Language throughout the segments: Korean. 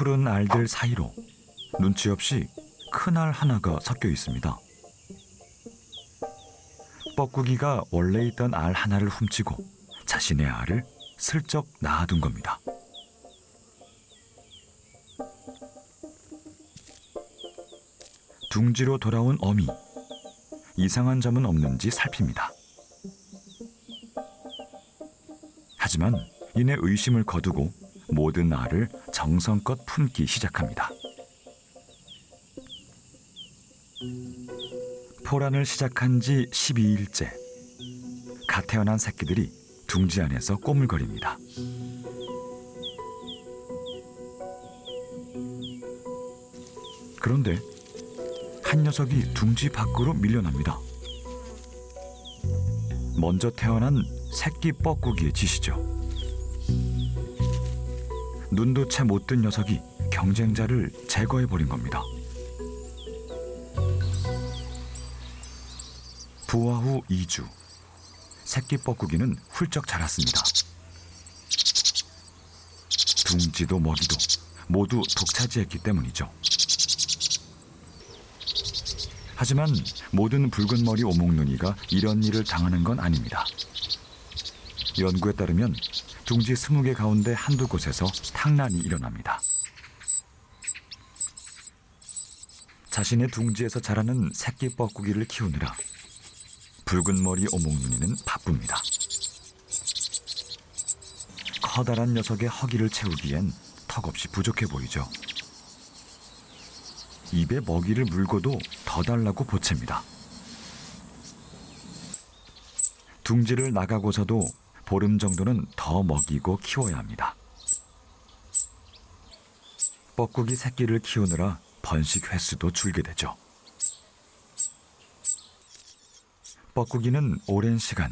푸른 알들 사이로 눈치 없이 큰 알 하나가 섞여 있습니다. 뻐꾸기가 원래 있던 알 하나를 훔치고 자신의 알을 슬쩍 낳아둔 겁니다. 둥지로 돌아온 어미. 이상한 점은 없는지 살핍니다. 하지만 이내 의심을 거두고 모든 알을 정성껏 품기 시작합니다. 포란을 시작한 지 12일째. 갓 태어난 새끼들이 둥지 안에서 꼬물거립니다. 그런데 한 녀석이 둥지 밖으로 밀려납니다. 먼저 태어난 새끼 뻐꾸기의 짓이죠. 눈도 채 못 뜬 녀석이 경쟁자를 제거해버린 겁니다. 부화 후 2주, 새끼 뻐꾸기는 훌쩍 자랐습니다. 둥지도 먹이도 모두 독차지했기 때문이죠. 하지만 모든 붉은 머리 오목눈이가 이런 일을 당하는 건 아닙니다. 연구에 따르면 둥지 20개 가운데 한두 곳에서 탕란이 일어납니다. 자신의 둥지에서 자라는 새끼 뻐꾸기를 키우느라 붉은 머리 오목눈이는 바쁩니다. 커다란 녀석의 허기를 채우기엔 턱없이 부족해 보이죠. 입에 먹이를 물고도 더 달라고 보챕니다. 둥지를 나가고서도 보름 정도는 더 먹이고 키워야 합니다. 뻐꾸기 새끼를 키우느라 번식 횟수도 줄게 되죠. 뻐꾸기는 오랜 시간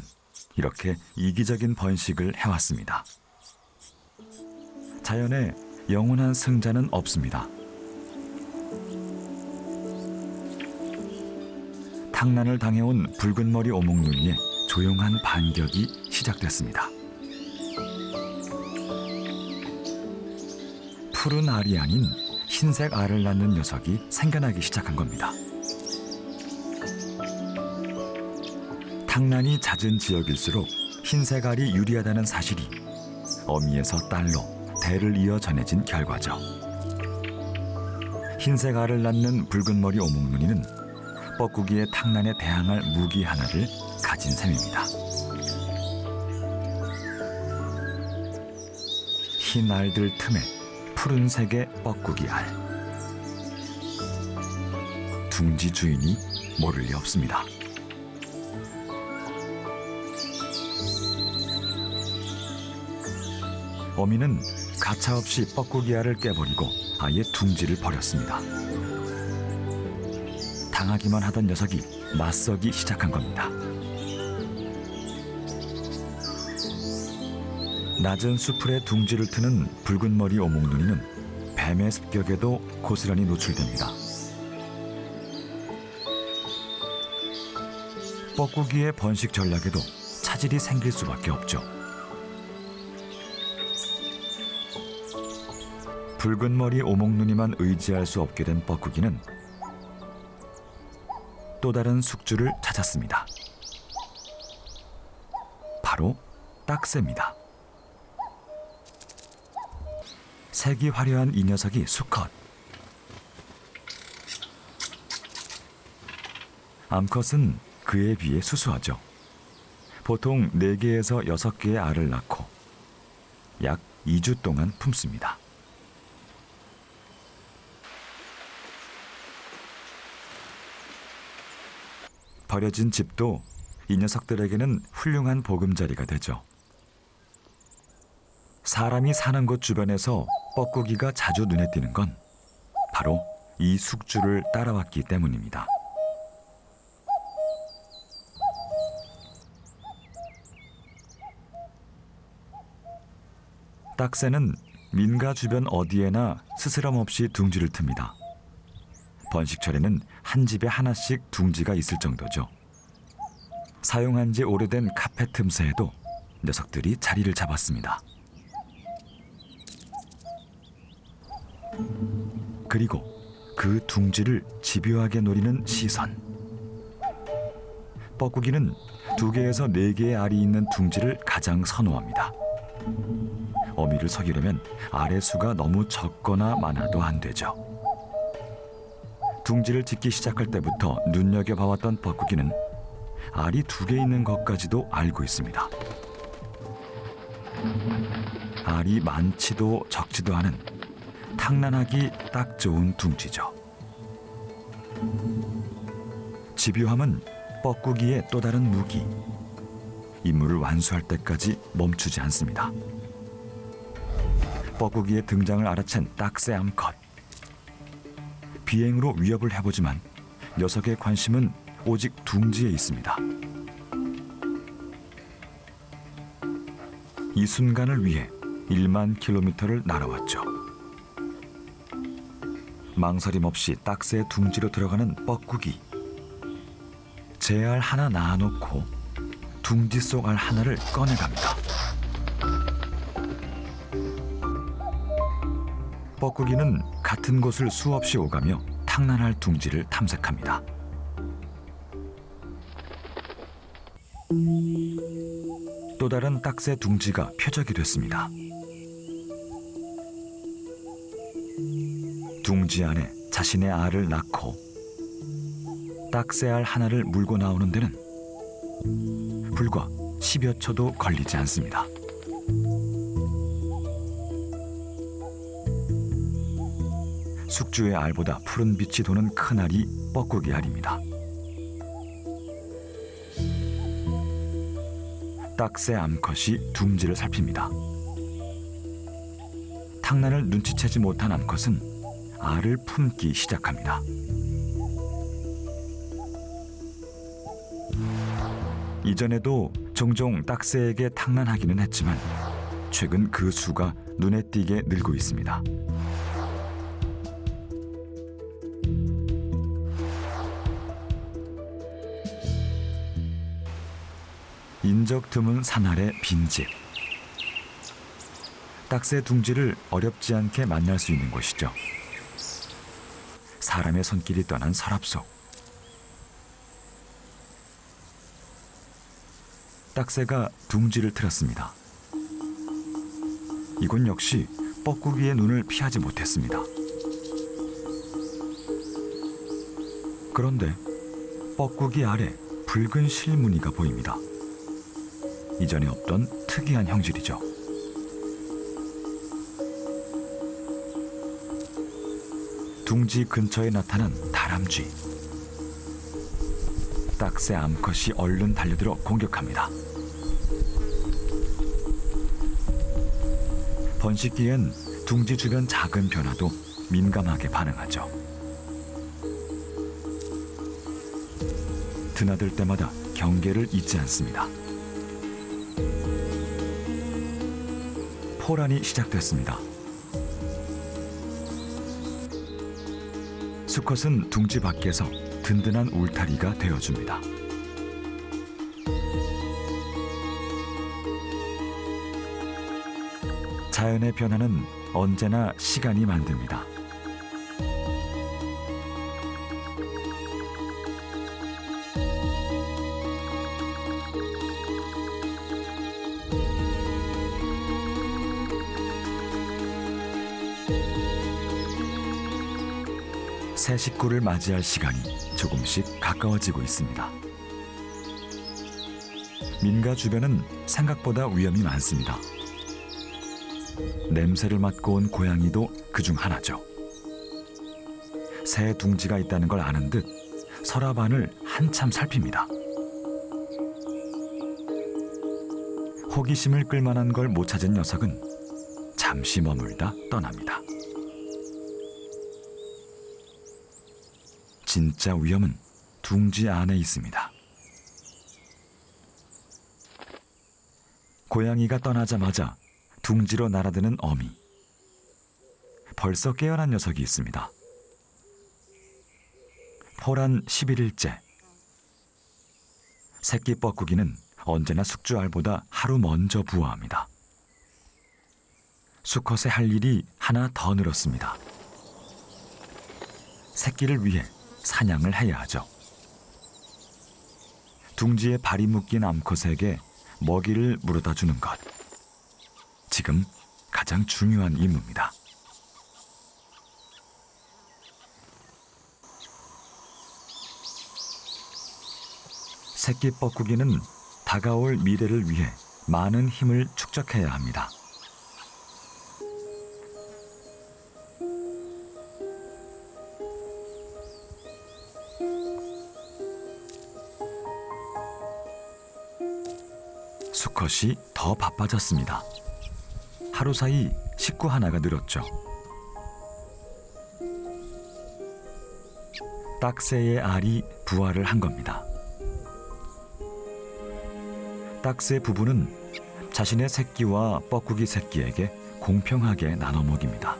이렇게 이기적인 번식을 해왔습니다. 자연에 영원한 승자는 없습니다. 탕란을 당해온 붉은 머리 오목눈이의 조용한 반격이 시작됐습니다. 푸른 알이 아닌 흰색 알을 낳는 녀석이 생겨나기 시작한 겁니다. 탕란이 잦은 지역일수록 흰색 알이 유리하다는 사실이 어미에서 딸로 대를 이어 전해진 결과죠. 흰색 알을 낳는 붉은 머리 오목눈이는 뻐꾸기의 탕란에 대항할 무기 하나를 가진 셈입니다. 흰 알들 틈에 푸른색의 뻐꾸기 알. 둥지 주인이 모를 리 없습니다. 어미는 가차없이 뻐꾸기 알을 깨버리고 아예 둥지를 버렸습니다. 당하기만 하던 녀석이 맞서기 시작한 겁니다. 낮은 수풀에 둥지를 트는 붉은 머리 오목눈이는 뱀의 습격에도 고스란히 노출됩니다. 뻐꾸기의 번식 전략에도 차질이 생길 수밖에 없죠. 붉은 머리 오목눈이만 의지할 수 없게 된 뻐꾸기는 또 다른 숙주를 찾았습니다. 바로 딱새입니다. 색이 화려한 이 녀석이 수컷. 암컷은 그에 비해 수수하죠. 보통 4개에서 6개의 알을 낳고 약 2주 동안 품습니다. 버려진 집도 이 녀석들에게는 훌륭한 보금자리가 되죠. 사람이 사는 곳 주변에서 뻐꾸기가 자주 눈에 띄는 건 바로 이 숙주를 따라왔기 때문입니다. 딱새는 민가 주변 어디에나 스스럼 없이 둥지를 틉니다. 번식철에는 한 집에 하나씩 둥지가 있을 정도죠. 사용한 지 오래된 카펫 틈새에도 녀석들이 자리를 잡았습니다. 그리고 그 둥지를 집요하게 노리는 시선. 뻐꾸기는 2개에서 4개의 알이 있는 둥지를 가장 선호합니다. 어미를 속이려면 알의 수가 너무 적거나 많아도 안 되죠. 둥지를 짓기 시작할 때부터 눈여겨봐왔던 뻐꾸기는 알이 2개 있는 것까지도 알고 있습니다. 알이 많지도 적지도 않은 탕란하기 딱 좋은 둥지죠. 집요함은 뻐꾸기의 또 다른 무기. 임무를 완수할 때까지 멈추지 않습니다. 뻐꾸기의 등장을 알아챈 딱새 암컷. 비행으로 위협을 해보지만 녀석의 관심은 오직 둥지에 있습니다. 이 순간을 위해 1만 킬로미터를 날아왔죠. 망설임 없이 딱새의 둥지로 들어가는 뻐꾸기. 제 알 하나 낳아놓고 둥지 속 알 하나를 꺼내갑니다. 뻐꾸기는 같은 곳을 수없이 오가며 탕란할 둥지를 탐색합니다. 또 다른 딱새 둥지가 표적이 됐습니다. 둥지 안에 자신의 알을 낳고 딱새 알 하나를 물고 나오는 데는 불과 10여 초도 걸리지 않습니다. 숙주의 알보다 푸른 빛이 도는 큰 알이 뻐꾸기 알입니다. 딱새 암컷이 둥지를 살핍니다. 탕란을 눈치채지 못한 암컷은 알을 품기 시작합니다. 이전에도 종종 딱새에게 탕란하기는 했지만 최근 그 수가 눈에 띄게 늘고 있습니다. 인적 드문 산 아래 빈집. 딱새 둥지를 어렵지 않게 만날 수 있는 곳이죠. 사람의 손길이 떠난 서랍 속. 딱새가 둥지를 틀었습니다. 이곳 역시 뻐꾸기의 눈을 피하지 못했습니다. 그런데 뻐꾸기 아래 붉은 실무늬가 보입니다. 이전에 없던 특이한 형질이죠. 둥지 근처에 나타난 다람쥐. 딱새 암컷이 얼른 달려들어 공격합니다. 번식기엔 둥지 주변 작은 변화도 민감하게 반응하죠. 드나들 때마다 경계를 잊지 않습니다. 포란이 시작됐습니다. 수컷은 둥지 밖에서 든든한 울타리가 되어줍니다. 자연의 변화는 언제나 시간이 만듭니다. 새 식구를 맞이할 시간이 조금씩 가까워지고 있습니다. 민가 주변은 생각보다 위험이 많습니다. 냄새를 맡고 온 고양이도 그중 하나죠. 새 둥지가 있다는 걸 아는 듯 서랍 안을 한참 살핍니다. 호기심을 끌만한 걸 못 찾은 녀석은 잠시 머물다 떠납니다. 진짜 위험은 둥지 안에 있습니다. 고양이가 떠나자마자 둥지로 날아드는 어미. 벌써 깨어난 녀석이 있습니다. 포란 11일째. 새끼 뻐꾸기는 언제나 숙주알보다 하루 먼저 부화합니다. 수컷의 할 일이 하나 더 늘었습니다. 새끼를 위해 사냥을 해야 하죠. 둥지에 발이 묶인 암컷에게 먹이를 물어다 주는 것. 지금 가장 중요한 임무입니다. 새끼 뻐꾸기는 다가올 미래를 위해 많은 힘을 축적해야 합니다. 수컷이 더 바빠졌습니다. 하루 사이 식구 하나가 늘었죠. 딱새의 알이 부화를 한 겁니다. 딱새 부부는 자신의 새끼와 뻐꾸기 새끼에게 공평하게 나눠 먹입니다.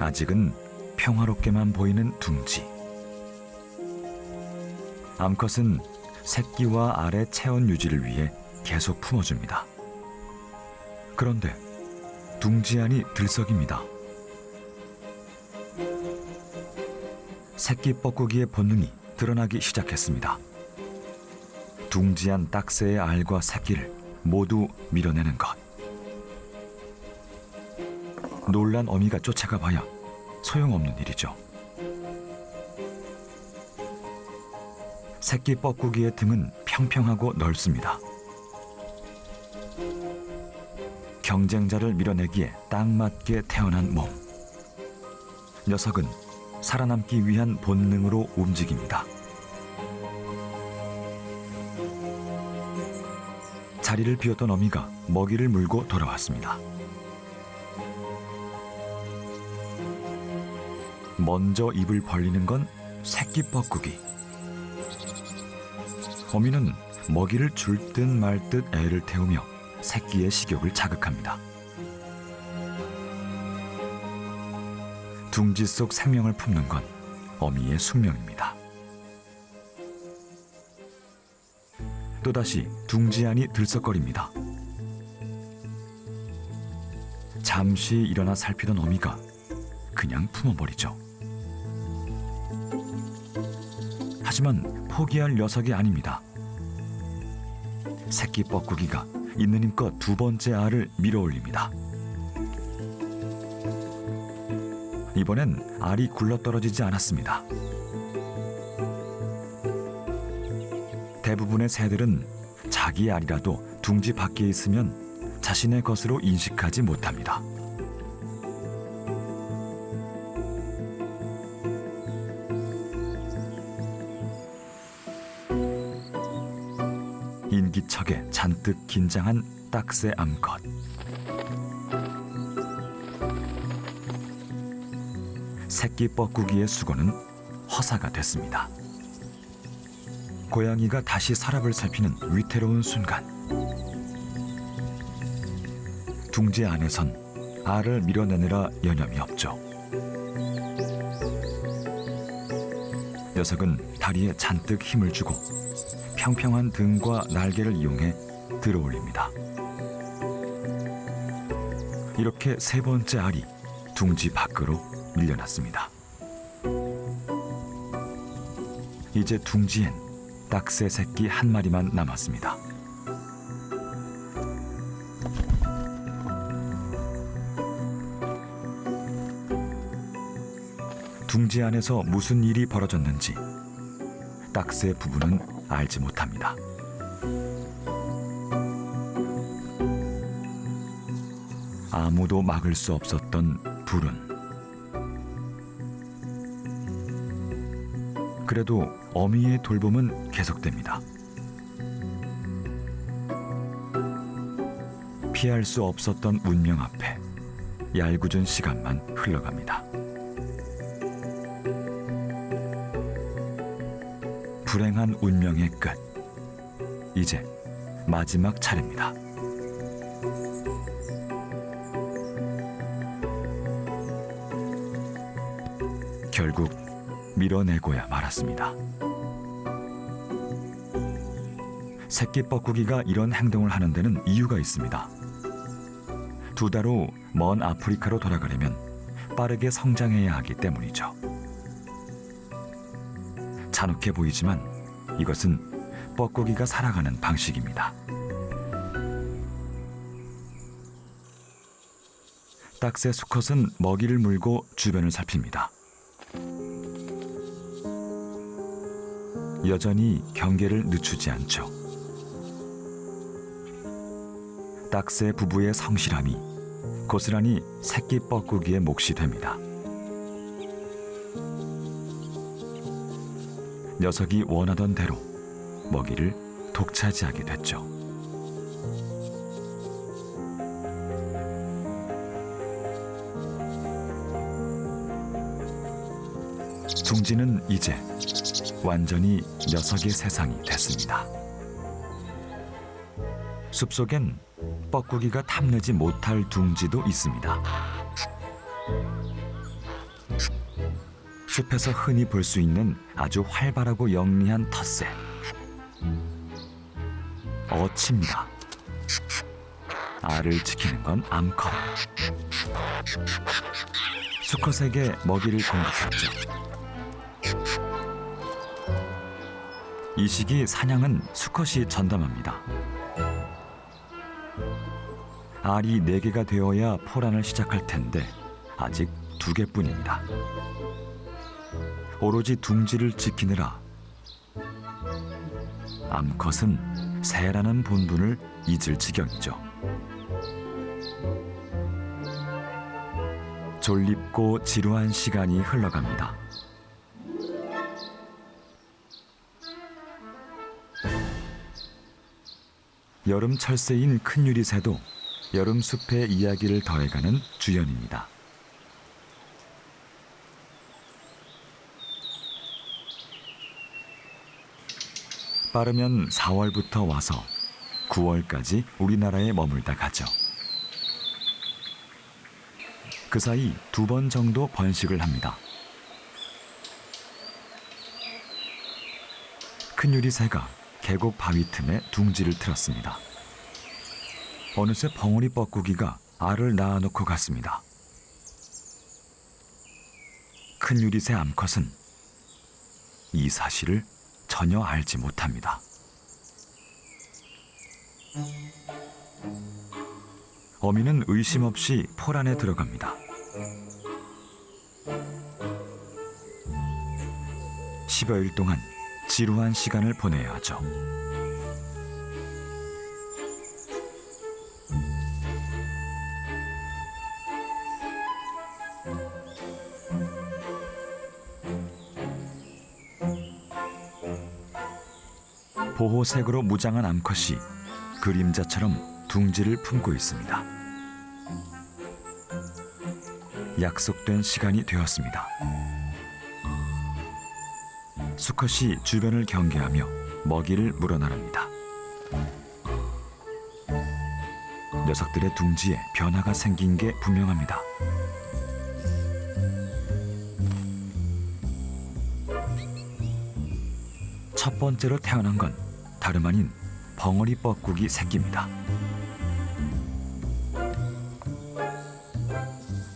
아직은 평화롭게만 보이는 둥지. 암컷은 새끼와 알의 체온 유지를 위해 계속 품어줍니다. 그런데 둥지안이 들썩입니다. 새끼 뻐꾸기의 본능이 드러나기 시작했습니다. 둥지안 딱새의 알과 새끼를 모두 밀어내는 것. 놀란 어미가 쫓아가 봐야 소용없는 일이죠. 새끼 뻐꾸기의 등은 평평하고 넓습니다. 경쟁자를 밀어내기에 딱 맞게 태어난 몸. 녀석은 살아남기 위한 본능으로 움직입니다. 자리를 비웠던 어미가 먹이를 물고 돌아왔습니다. 먼저 입을 벌리는 건 새끼 뻐꾸기. 어미는 먹이를 줄 듯 말 듯 애를 태우며 새끼의 식욕을 자극합니다. 둥지 속 생명을 품는 건 어미의 숙명입니다. 또다시 둥지안이 들썩거립니다. 잠시 일어나 살피던 어미가 그냥 품어버리죠. 하지만 포기할 녀석이 아닙니다. 새끼 뻐꾸기가 있는 힘껏 두 번째 알을 밀어올립니다. 이번엔 알이 굴러떨어지지 않았습니다. 대부분의 새들은 자기 알이라도 둥지 밖에 있으면 자신의 것으로 인식하지 못합니다. 인기척에 잔뜩 긴장한 딱새 암컷. 새끼 뻐꾸기의 수고는 허사가 됐습니다. 고양이가 다시 서랍을 살피는 위태로운 순간. 둥지 안에선 알을 밀어내느라 여념이 없죠. 녀석은 다리에 잔뜩 힘을 주고 평평한 등과 날개를 이용해 들어올립니다. 이렇게 세 번째 알이 둥지 밖으로 밀려났습니다. 이제 둥지엔 딱새 새끼 한 마리만 남았습니다. 둥지 안에서 무슨 일이 벌어졌는지 딱새 부부는 알지 못합니다. 아무도 막을 수 없었던 불은 그래도 어미의 돌봄은 계속됩니다. 피할 수 없었던 운명 앞에 얄궂은 시간만 흘러갑니다. 불행한 운명의 끝. 이제 마지막 차례입니다. 결국 밀어내고야 말았습니다. 새끼 뻐꾸기가 이런 행동을 하는 데는 이유가 있습니다. 두 달 후 먼 아프리카로 돌아가려면 빠르게 성장해야 하기 때문이죠. 잔혹해 보이지만 이것은 뻐꾸기가 살아가는 방식입니다. 딱새 수컷은 먹이를 물고 주변을 살핍니다. 여전히 경계를 늦추지 않죠. 딱새 부부의 성실함이 고스란히 새끼 뻐꾸기의 몫이 됩니다. 녀석이 원하던 대로 먹이를 독차지하게 됐죠. 둥지는 이제 완전히 녀석의 세상이 됐습니다. 숲속엔 뻐꾸기가 탐내지 못할 둥지도 있습니다. 숲에서 흔히 볼 수 있는 아주 활발하고 영리한 텃새. 어치입니다. 알을 지키는 건 암컷. 수컷에게 먹이를 공급했죠. 이 시기 사냥은 수컷이 전담합니다. 알이 4개가 되어야 포란을 시작할 텐데 아직 2개뿐입니다. 오로지 둥지를 지키느라 암컷은 새라는 본분을 잊을 지경이죠. 졸립고 지루한 시간이 흘러갑니다. 여름 철새인 큰 유리새도 여름 숲의 이야기를 더해가는 주연입니다. 빠르면 4월부터 와서 9월까지 우리나라에 머물다 가죠. 그 사이 2번 정도 번식을 합니다. 큰 유리새가 계곡 바위 틈에 둥지를 틀었습니다. 어느새 벙어리 뻐꾸기가 알을 낳아놓고 갔습니다. 큰 유리새 암컷은 이 사실을 전혀 알지 못합니다. 어미는 의심 없이 포란에 들어갑니다. 10여일 동안 지루한 시간을 보내야 하죠. 보호색으로 무장한 암컷이 그림자처럼 둥지를 품고 있습니다. 약속된 시간이 되었습니다. 수컷이 주변을 경계하며 먹이를 물어나릅니다. 녀석들의 둥지에 변화가 생긴 게 분명합니다. 첫 번째로 태어난 건 다름 아닌 벙어리 뻐꾸기 새끼입니다.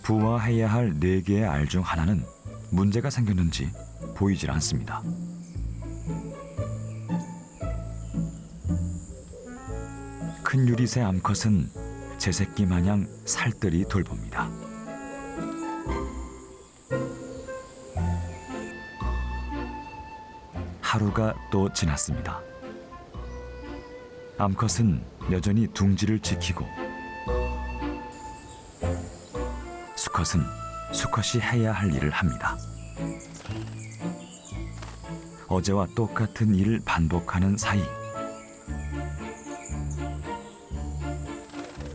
부화해야 할 4개의 알 중 하나는 문제가 생겼는지 보이질 않습니다. 큰 유리새 암컷은 제 새끼 마냥 살뜰히 돌봅니다. 하루가 또 지났습니다. 암컷은 여전히 둥지를 지키고 수컷은 수컷이 해야 할 일을 합니다. 어제와 똑같은 일을 반복하는 사이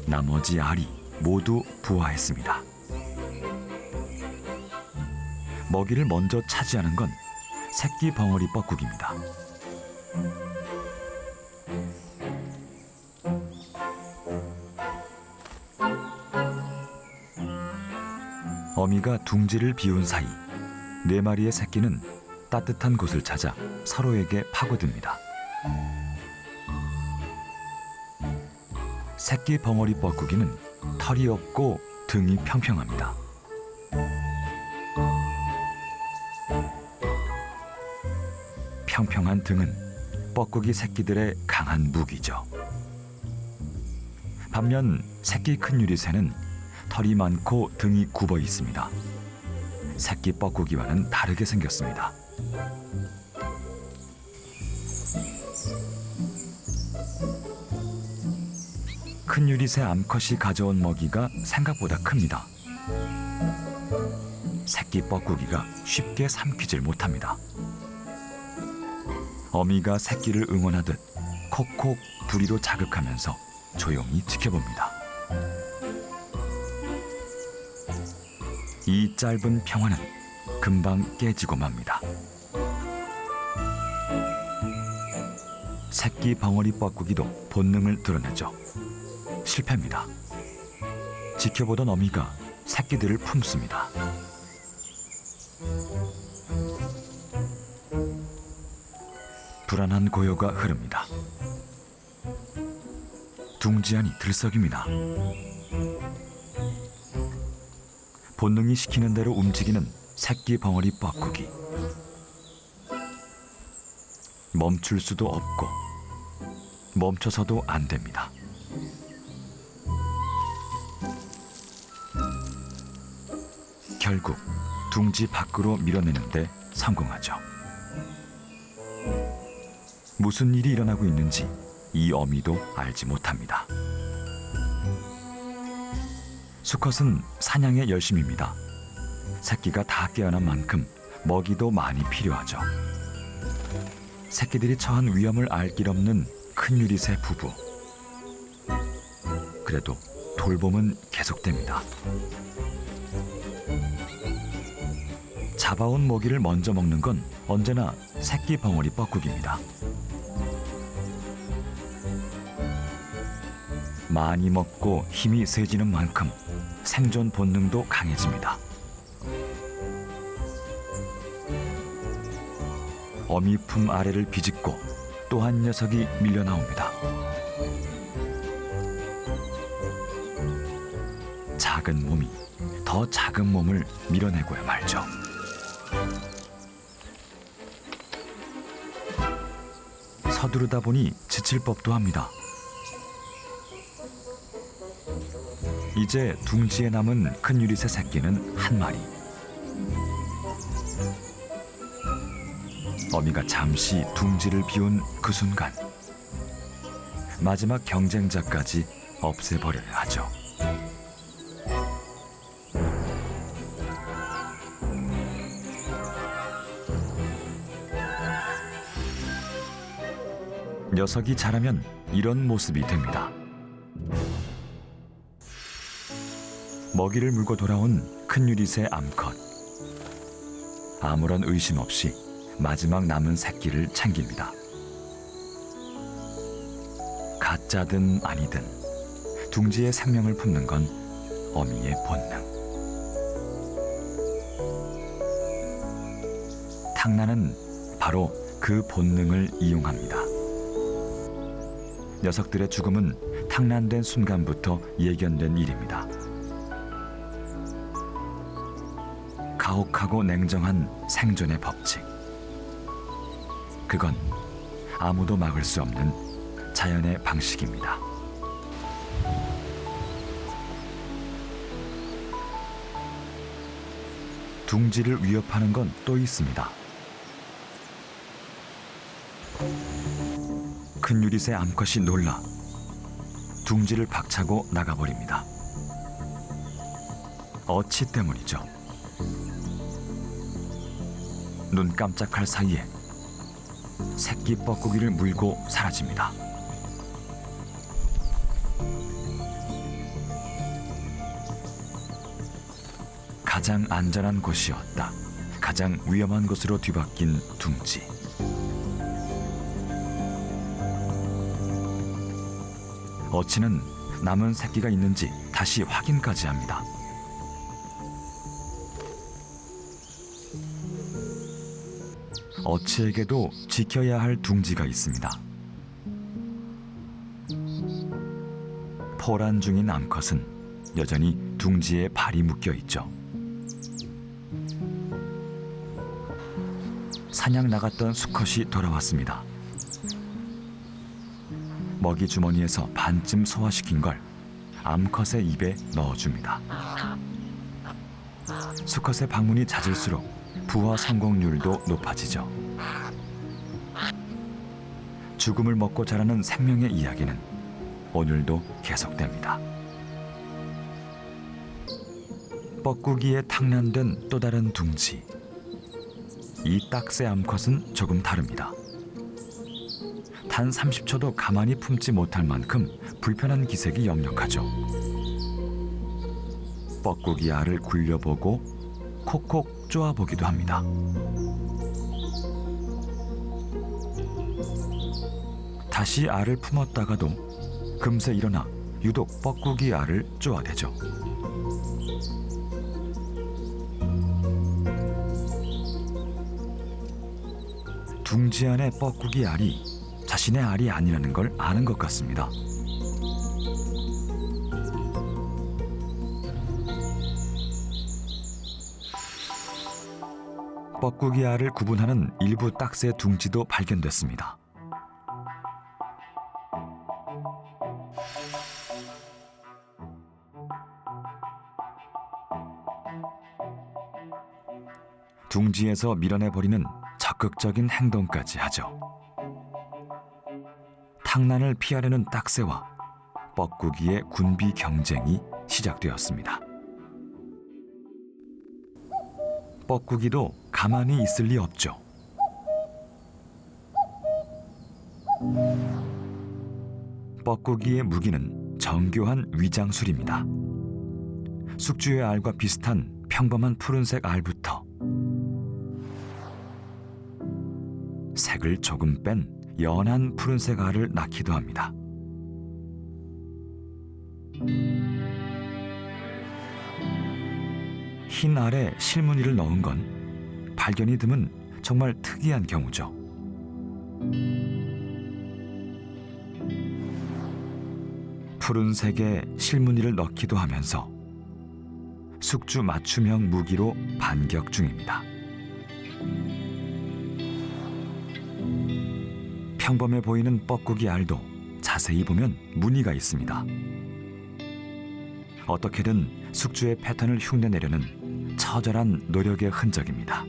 나머지 알이 모두 부화했습니다. 먹이를 먼저 차지하는 건 새끼 벙어리 뻐꾸기입니다. 어미가 둥지를 비운 사이 4마리의 새끼는 따뜻한 곳을 찾아 서로에게 파고듭니다. 새끼 벙어리 뻐꾸기는 털이 없고 등이 평평합니다. 평평한 등은 뻐꾸기 새끼들의 강한 무기죠. 반면 새끼 큰 유리새는 털이 많고 등이 굽어 있습니다. 새끼 뻐꾸기와는 다르게 생겼습니다. 큰 유리새 암컷이 가져온 먹이가 생각보다 큽니다. 새끼 뻐꾸기가 쉽게 삼키질 못합니다. 어미가 새끼를 응원하듯 콕콕 부리로 자극하면서 조용히 지켜봅니다. 이 짧은 평화는 금방 깨지고 맙니다. 새끼 벙어리 뻐꾸기도 본능을 드러내죠. 실패입니다. 지켜보던 어미가 새끼들을 품습니다. 불안한 고요가 흐릅니다. 둥지안이 들썩입니다. 본능이 시키는 대로 움직이는 새끼 벙어리 뻐꾸기. 멈출 수도 없고 멈춰서도 안 됩니다. 결국 둥지 밖으로 밀어내는데 성공하죠. 무슨 일이 일어나고 있는지 이 어미도 알지 못합니다. 수컷은 사냥에 열심입니다. 새끼가 다 깨어난 만큼 먹이도 많이 필요하죠. 새끼들이 처한 위험을 알 길 없는 큰 유리새 부부. 그래도 돌봄은 계속됩니다. 잡아온 먹이를 먼저 먹는 건 언제나 새끼 벙어리 뻐꾸기입니다. 많이 먹고 힘이 세지는 만큼 생존 본능도 강해집니다. 어미 품 아래를 비집고 또 한 녀석이 밀려 나옵니다. 작은 몸이 더 작은 몸을 밀어내고야 말죠. 서두르다 보니 지칠 법도 합니다. 이제 둥지에 남은 큰 유리새 새끼는 한 마리. 어미가 잠시 둥지를 비운 그 순간 마지막 경쟁자까지 없애버려야 하죠. 녀석이 자라면 이런 모습이 됩니다. 먹이를 물고 돌아온 큰 유리새 암컷. 아무런 의심 없이 마지막 남은 새끼를 챙깁니다. 가짜든 아니든 둥지에 생명을 품는 건 어미의 본능. 탕나는 바로 그 본능을 이용합니다. 녀석들의 죽음은 탕난된 순간부터 예견된 일입니다. 가혹하고 냉정한 생존의 법칙. 그건 아무도 막을 수 없는 자연의 방식입니다. 둥지를 위협하는 건 또 있습니다. 큰 유리새 암컷이 놀라 둥지를 박차고 나가버립니다. 어치 때문이죠. 눈 깜짝할 사이에 새끼 뻐꾸기를 물고 사라집니다. 가장 안전한 곳이었다. 가장 위험한 곳으로 뒤바뀐 둥지. 어치는 남은 새끼가 있는지 다시 확인까지 합니다. 어치에게도 지켜야 할 둥지가 있습니다. 포란 중인 암컷은 여전히 둥지에 발이 묶여 있죠. 사냥 나갔던 수컷이 돌아왔습니다. 먹이 주머니에서 반쯤 소화시킨 걸 암컷의 입에 넣어줍니다. 수컷의 방문이 잦을수록 부화 성공률도 높아지죠. 죽음을 먹고 자라는 생명의 이야기는 오늘도 계속됩니다. 뻐꾸기에 탕란된 또 다른 둥지. 이 딱새 암컷은 조금 다릅니다. 단 30초도 가만히 품지 못할 만큼 불편한 기색이 역력하죠. 뻐꾸기 알을 굴려보고 콕콕 쪼아보기도 합니다. 다시 알을 품었다가도 금세 일어나 유독 뻐꾸기 알을 쪼아대죠. 둥지 안의 뻐꾸기 알이 자신의 알이 아니라는 걸 아는 것 같습니다. 뻐꾸기 알을 구분하는 일부 딱새 둥지도 발견됐습니다. 둥지에서 밀어내버리는 적극적인 행동까지 하죠. 탕난을 피하려는 딱새와 뻐꾸기의 군비 경쟁이 시작되었습니다. 뻐꾸기도 가만히 있을 리 없죠. 뻐꾸기의 무기는 정교한 위장술입니다. 숙주의 알과 비슷한 평범한 푸른색 알부터 색을 조금 뺀 연한 푸른색 알을 낳기도 합니다. 흰 알에 실무늬를 넣은 건 발견이 드문 정말 특이한 경우죠. 푸른색에 실무늬를 넣기도 하면서 숙주 맞춤형 무기로 반격 중입니다. 평범해 보이는 뻐꾸기 알도 자세히 보면 무늬가 있습니다. 어떻게든 숙주의 패턴을 흉내내려는 처절한 노력의 흔적입니다.